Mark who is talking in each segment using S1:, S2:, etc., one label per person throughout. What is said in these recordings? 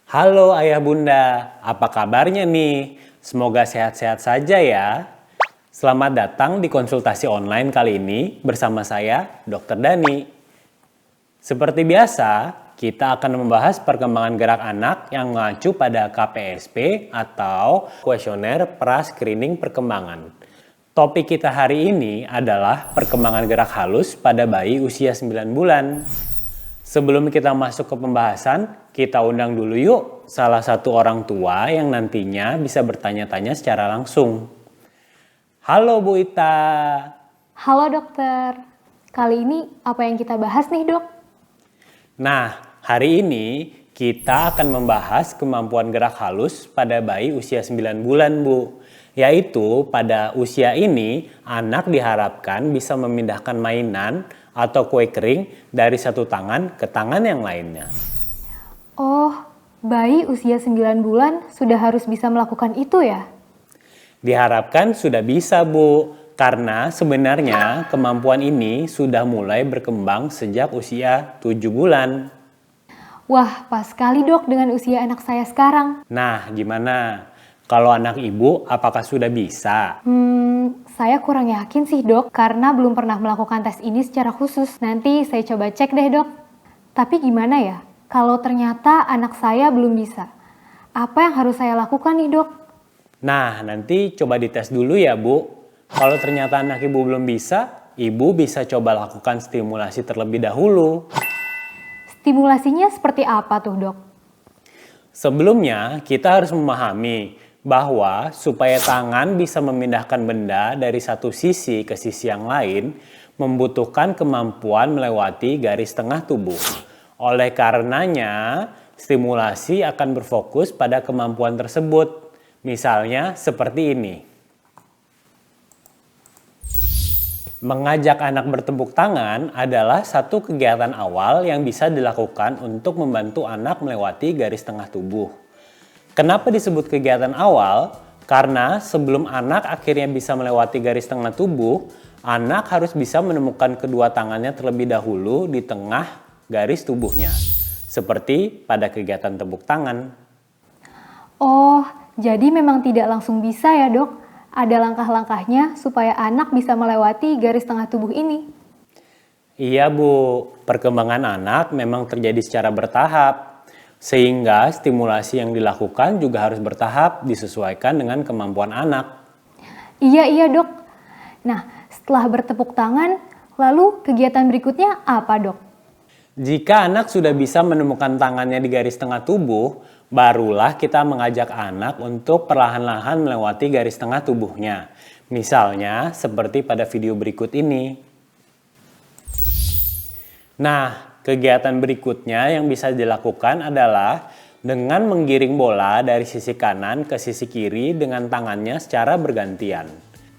S1: Halo ayah bunda, apa kabarnya nih? Semoga sehat-sehat saja ya. Selamat datang di konsultasi online kali ini bersama saya, Dr. Dani. Seperti biasa, kita akan membahas perkembangan gerak anak yang mengacu pada KPSP atau Kuesioner Pra-Screening Perkembangan. Topik kita hari ini adalah perkembangan gerak halus pada bayi usia 9 bulan. Sebelum kita masuk ke pembahasan, kita undang dulu yuk salah satu orang tua yang nantinya bisa bertanya-tanya secara langsung. Halo Bu Ita.
S2: Halo dokter, kali ini apa yang kita bahas nih dok?
S1: Nah, hari ini kita akan membahas kemampuan gerak halus pada bayi usia 9 bulan Bu. Yaitu pada usia ini anak diharapkan bisa memindahkan mainan atau kue kering dari satu tangan ke tangan yang lainnya.
S2: Oh, bayi usia 9 bulan sudah harus bisa melakukan itu ya?
S1: Diharapkan sudah bisa Bu, karena sebenarnya kemampuan ini sudah mulai berkembang sejak usia 7 bulan.
S2: Wah, pas sekali dok dengan usia anak saya sekarang.
S1: Nah, gimana? Kalau anak ibu, apakah sudah bisa?
S2: Saya kurang yakin sih dok, karena belum pernah melakukan tes ini secara khusus. Nanti saya coba cek deh dok. Tapi gimana ya, kalau ternyata anak saya belum bisa? Apa yang harus saya lakukan nih dok?
S1: Nah, nanti coba dites dulu ya Bu. Kalau ternyata anak ibu belum bisa, ibu bisa coba lakukan stimulasi terlebih dahulu.
S2: Stimulasinya seperti apa tuh dok?
S1: Sebelumnya, kita harus memahami bahwa supaya tangan bisa memindahkan benda dari satu sisi ke sisi yang lain, membutuhkan kemampuan melewati garis tengah tubuh. Oleh karenanya, stimulasi akan berfokus pada kemampuan tersebut. Misalnya seperti ini. Mengajak anak bertepuk tangan adalah satu kegiatan awal yang bisa dilakukan untuk membantu anak melewati garis tengah tubuh. Kenapa disebut kegiatan awal? Karena sebelum anak akhirnya bisa melewati garis tengah tubuh, anak harus bisa menemukan kedua tangannya terlebih dahulu di tengah garis tubuhnya. Seperti pada kegiatan tepuk tangan.
S2: Oh, jadi memang tidak langsung bisa ya dok? Ada langkah-langkahnya supaya anak bisa melewati garis tengah tubuh ini?
S1: Iya Bu, perkembangan anak memang terjadi secara bertahap. Sehingga stimulasi yang dilakukan juga harus bertahap disesuaikan dengan kemampuan anak.
S2: Iya dok. Nah, setelah bertepuk tangan, lalu kegiatan berikutnya apa dok?
S1: Jika anak sudah bisa menemukan tangannya di garis tengah tubuh, barulah kita mengajak anak untuk perlahan-lahan melewati garis tengah tubuhnya. Misalnya seperti pada video berikut ini. Nah, kegiatan berikutnya yang bisa dilakukan adalah dengan menggiring bola dari sisi kanan ke sisi kiri dengan tangannya secara bergantian.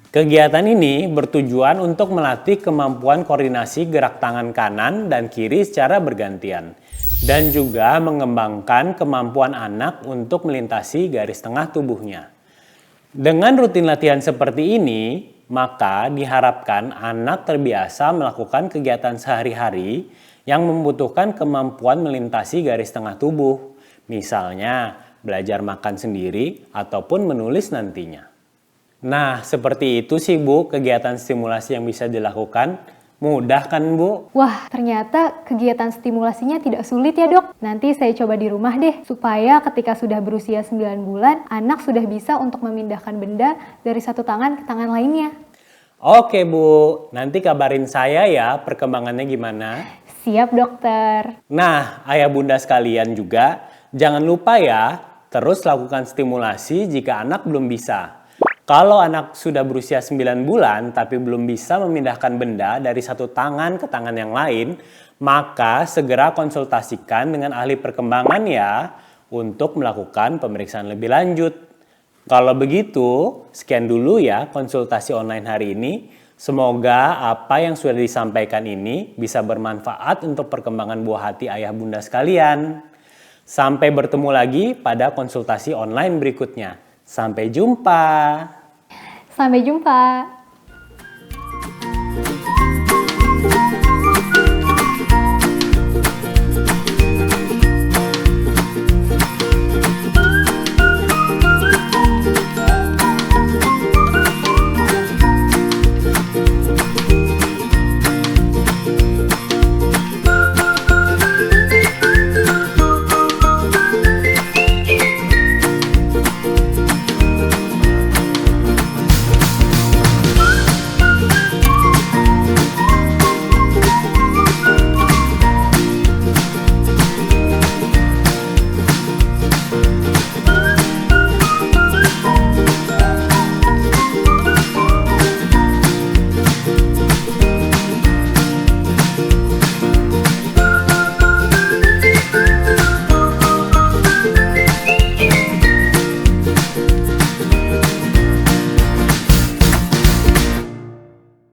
S1: Kegiatan ini bertujuan untuk melatih kemampuan koordinasi gerak tangan kanan dan kiri secara bergantian. Dan juga mengembangkan kemampuan anak untuk melintasi garis tengah tubuhnya. Dengan rutin latihan seperti ini, maka diharapkan anak terbiasa melakukan kegiatan sehari-hari yang membutuhkan kemampuan melintasi garis tengah tubuh. Misalnya, belajar makan sendiri ataupun menulis nantinya. Nah, seperti itu sih Bu, kegiatan stimulasi yang bisa dilakukan. Mudah kan Bu?
S2: Wah, ternyata kegiatan stimulasinya tidak sulit ya dok. Nanti saya coba di rumah deh, supaya ketika sudah berusia 9 bulan, anak sudah bisa untuk memindahkan benda dari satu tangan ke tangan lainnya.
S1: Oke Bu, nanti kabarin saya ya perkembangannya gimana.
S2: Siap dokter.
S1: Nah, ayah bunda sekalian juga, jangan lupa ya, terus lakukan stimulasi jika anak belum bisa. Kalau anak sudah berusia 9 bulan tapi belum bisa memindahkan benda dari satu tangan ke tangan yang lain, maka segera konsultasikan dengan ahli perkembangan ya, untuk melakukan pemeriksaan lebih lanjut. Kalau begitu, sekian dulu ya konsultasi online hari ini. Semoga apa yang sudah disampaikan ini bisa bermanfaat untuk perkembangan buah hati ayah bunda sekalian. Sampai bertemu lagi pada konsultasi online berikutnya. Sampai jumpa.
S2: Sampai jumpa.